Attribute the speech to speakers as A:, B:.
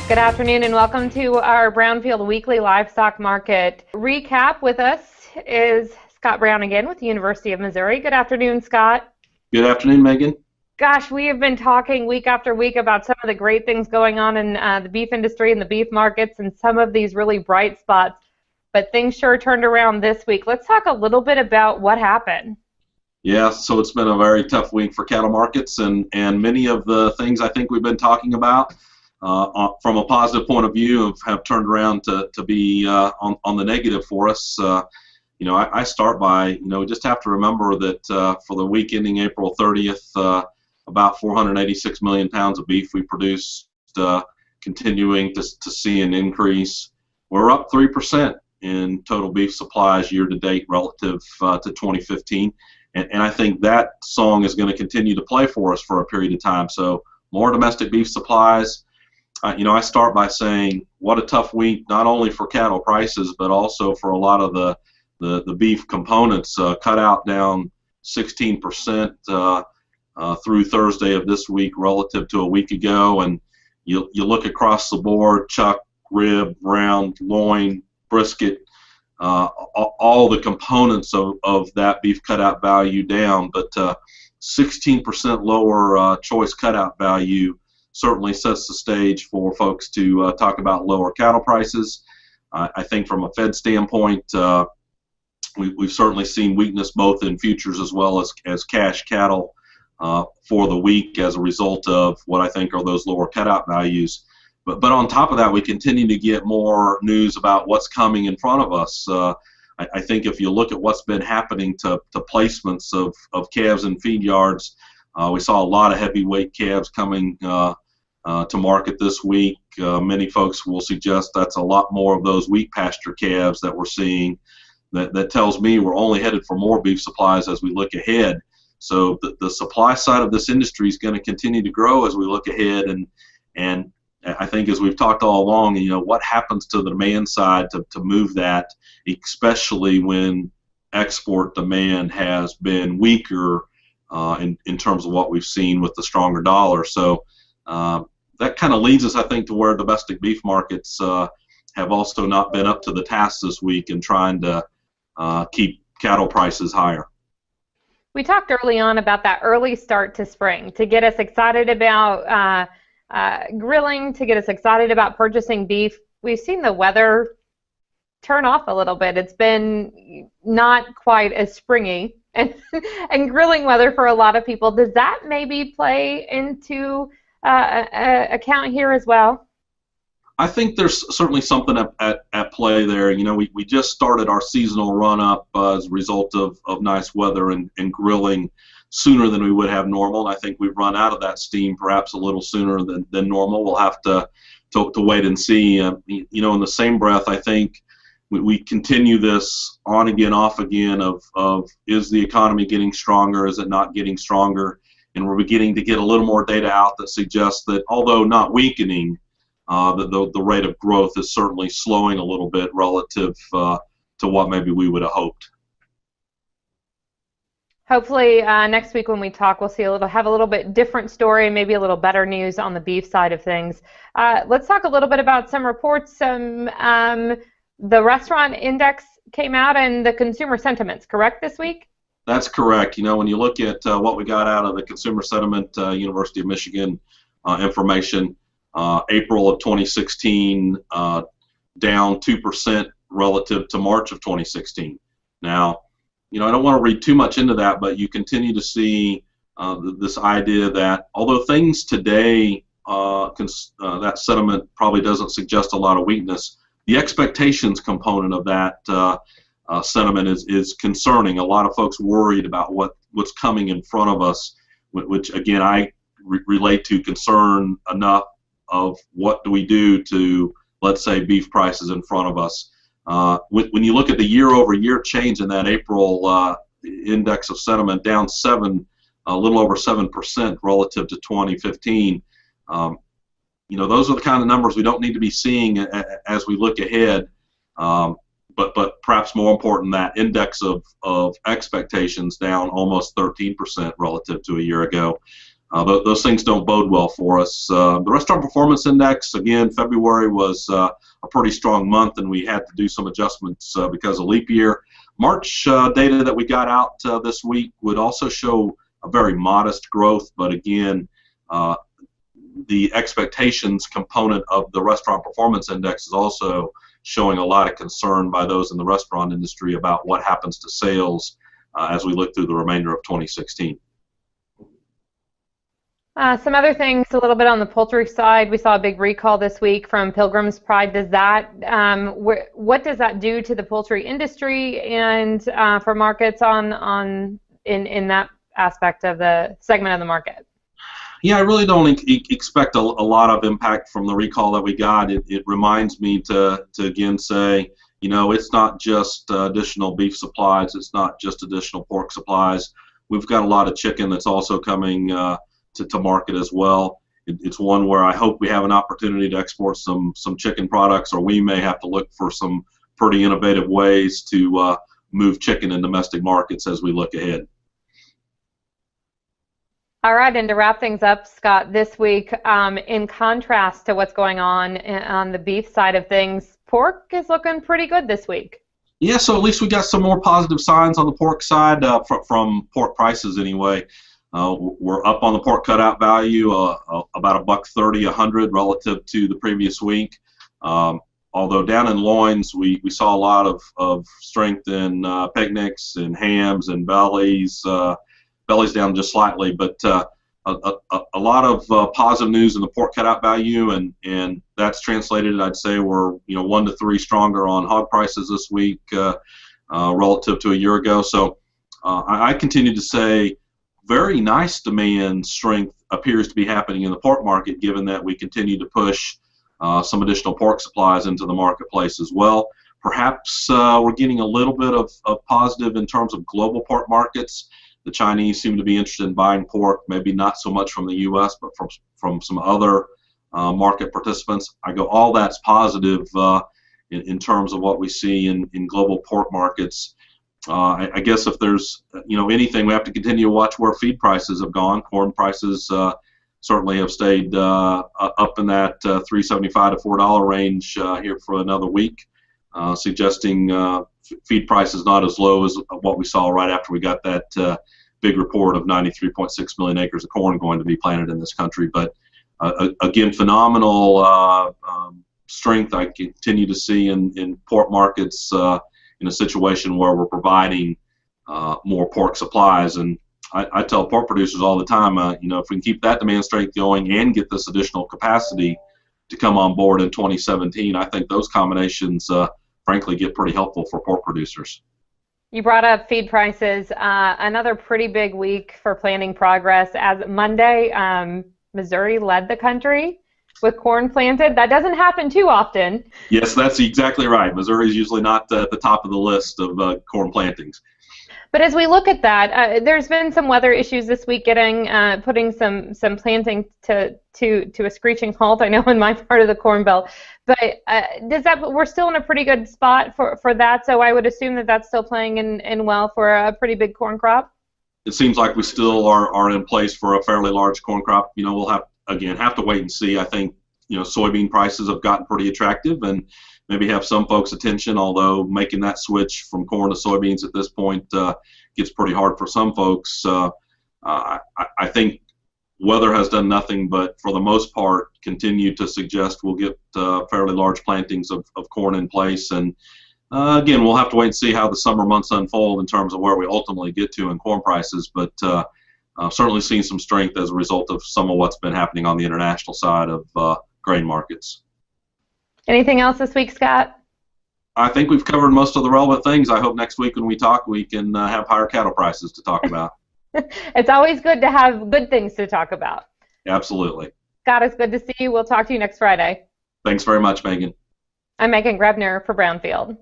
A: Good afternoon and welcome to our Brownfield Weekly Livestock Market recap. With us is Scott Brown again with the University of Missouri. Good afternoon, Scott.
B: Good afternoon, Megan.
A: Gosh, we have been talking week after week about some of the great things going on in the beef industry and the beef markets and some of these really bright spots, but things sure turned around this week. Let's talk a little bit about what happened.
B: Yeah, so it's been a very tough week for cattle markets, and many of the things I think we've been talking about from a positive point of view have turned around to be on the negative for us. I start by, just have to remember that for the week ending April 30th, about 486 million pounds of beef we produced, continuing to see an increase. We're up 3% in total beef supplies year to date relative to 2015, and I think that song is going to continue to play for us for a period of time. So more domestic beef supplies. I start by saying what a tough week, not only for cattle prices, but also for a lot of the beef components. Cutout down 16% through Thursday of this week relative to a week ago, and you look across the board: chuck, rib, round, loin, brisket, all the components of that beef cutout value down, but 16% lower choice cutout value certainly sets the stage for folks to talk about lower cattle prices. I think from a Fed standpoint, we've certainly seen weakness both in futures as well as cash cattle for the week as a result of what I think are those lower cutout values. But on top of that, we continue to get more news about what's coming in front of us. I think if you look at what's been happening to placements of calves in feed yards, we saw a lot of heavyweight calves coming to market this week. Many folks will suggest that's a lot more of those wheat pasture calves that we're seeing. That tells me we're only headed for more beef supplies as we look ahead. So the supply side of this industry is going to continue to grow as we look ahead, and I think, as we've talked all along, what happens to the demand side to move that, especially when export demand has been weaker in terms of what we've seen with the stronger dollar. So that kind of leads us, I think, to where domestic beef markets have also not been up to the task this week in trying to keep cattle prices higher.
A: We talked early on about that early start to spring to get us excited about grilling, to get us excited about purchasing beef. We've seen the weather turn off a little bit. It's been not quite as springy and grilling weather for a lot of people. Does that maybe play into account here as well?
B: I think there's certainly something at play there. We just started our seasonal run-up as a result of nice weather and grilling sooner than we would have normal. And I think we've run out of that steam perhaps a little sooner than normal. We'll have to wait and see. In the same breath, I think we continue this on again, off again of is the economy getting stronger? Is it not getting stronger? And we're beginning to get a little more data out that suggests that, although not weakening, the rate of growth is certainly slowing a little bit relative to what maybe we would have hoped.
A: Hopefully next week when we talk, we'll have a little bit different story, maybe a little better news on the beef side of things. Let's talk a little bit about some reports. The restaurant index came out and the consumer sentiments, correct, this week?
B: That's correct. When you look at what we got out of the consumer sentiment, University of Michigan information, April of 2016 down 2% relative to March of 2016. Now, I don't want to read too much into that, but you continue to see this idea that although things today, that sentiment probably doesn't suggest a lot of weakness, the expectations component of that sentiment is concerning. A lot of folks worried about what's coming in front of us, which again I relate to concern enough of what do we do to, let's say, beef prices in front of us. When you look at the year-over-year change in that April index of sentiment, down a little over 7% relative to 2015, those are the kind of numbers we don't need to be seeing as we look ahead. But perhaps more important, that index of expectations down almost 13% relative to a year ago. those things don't bode well for us. The Restaurant Performance Index, again, February was a pretty strong month, and we had to do some adjustments because of leap year. March data that we got out this week would also show a very modest growth, but again, the expectations component of the Restaurant Performance Index is also showing a lot of concern by those in the restaurant industry about what happens to sales as we look through the remainder of 2016.
A: Some other things, a little bit on the poultry side. We saw a big recall this week from Pilgrim's Pride. Does that, what does that do to the poultry industry and for markets in that aspect of the segment of the market?
B: Yeah, I really don't expect a lot of impact from the recall that we got. It reminds me to again say, you know, it's not just additional beef supplies. It's not just additional pork supplies. We've got a lot of chicken that's also coming to market as well. It's one where I hope we have an opportunity to export some chicken products, or we may have to look for some pretty innovative ways to move chicken in domestic markets as we look ahead.
A: All right, and to wrap things up, Scott, this week, in contrast to what's going on the beef side of things, pork is looking pretty good this week.
B: Yeah, so at least we got some more positive signs on the pork side from pork prices anyway. We're up on the pork cutout value about $1.30 a hundred relative to the previous week. Although down in loins, we saw a lot of strength in picnics and hams and bellies. Bellies down just slightly, but a lot of positive news in the pork cutout value, and that's translated. I'd say we're 1 to 3 stronger on hog prices this week relative to a year ago. So I continue to say very nice demand strength appears to be happening in the pork market, given that we continue to push some additional pork supplies into the marketplace as well. Perhaps we're getting a little bit of positive in terms of global pork markets. The Chinese seem to be interested in buying pork, maybe not so much from the U.S., but from some other market participants. All that's positive in terms of what we see in global pork markets. I guess if there's anything, we have to continue to watch where feed prices have gone. Corn prices certainly have stayed up in that $3.75 to $4 range here for another week, suggesting feed prices not as low as what we saw right after we got that big report of 93.6 million acres of corn going to be planted in this country. But again, phenomenal strength I continue to see in pork markets in a situation where we're providing more pork supplies. And I tell pork producers all the time, if we can keep that demand strength going and get this additional capacity to come on board in 2017, I think those combinations frankly get pretty helpful for pork producers.
A: You brought up feed prices. Another pretty big week for planting progress. As Monday, Missouri led the country with corn planted. That doesn't happen too often.
B: Yes, that's exactly right. Missouri is usually not at the top of the list of corn plantings.
A: But as we look at that, there's been some weather issues this week, putting some planting to a screeching halt. I know in my part of the Corn Belt, but we're still in a pretty good spot for that. So I would assume that that's still playing in well for a pretty big corn crop.
B: It seems like we still are in place for a fairly large corn crop. We'll have to wait and see. I think soybean prices have gotten pretty attractive and maybe have some folks' attention, although making that switch from corn to soybeans at this point gets pretty hard for some folks. I think weather has done nothing but, for the most part, continue to suggest we'll get fairly large plantings of corn in place. And again, we'll have to wait and see how the summer months unfold in terms of where we ultimately get to in corn prices, but certainly seeing some strength as a result of some of what's been happening on the international side of grain markets.
A: Anything else this week, Scott?
B: I think we've covered most of the relevant things. I hope next week when we talk, we can have higher cattle prices to talk about.
A: It's always good to have good things to talk about.
B: Absolutely.
A: Scott, it's good to see you. We'll talk to you next Friday.
B: Thanks very much, Megan.
A: I'm Meghan Grebner for Brownfield.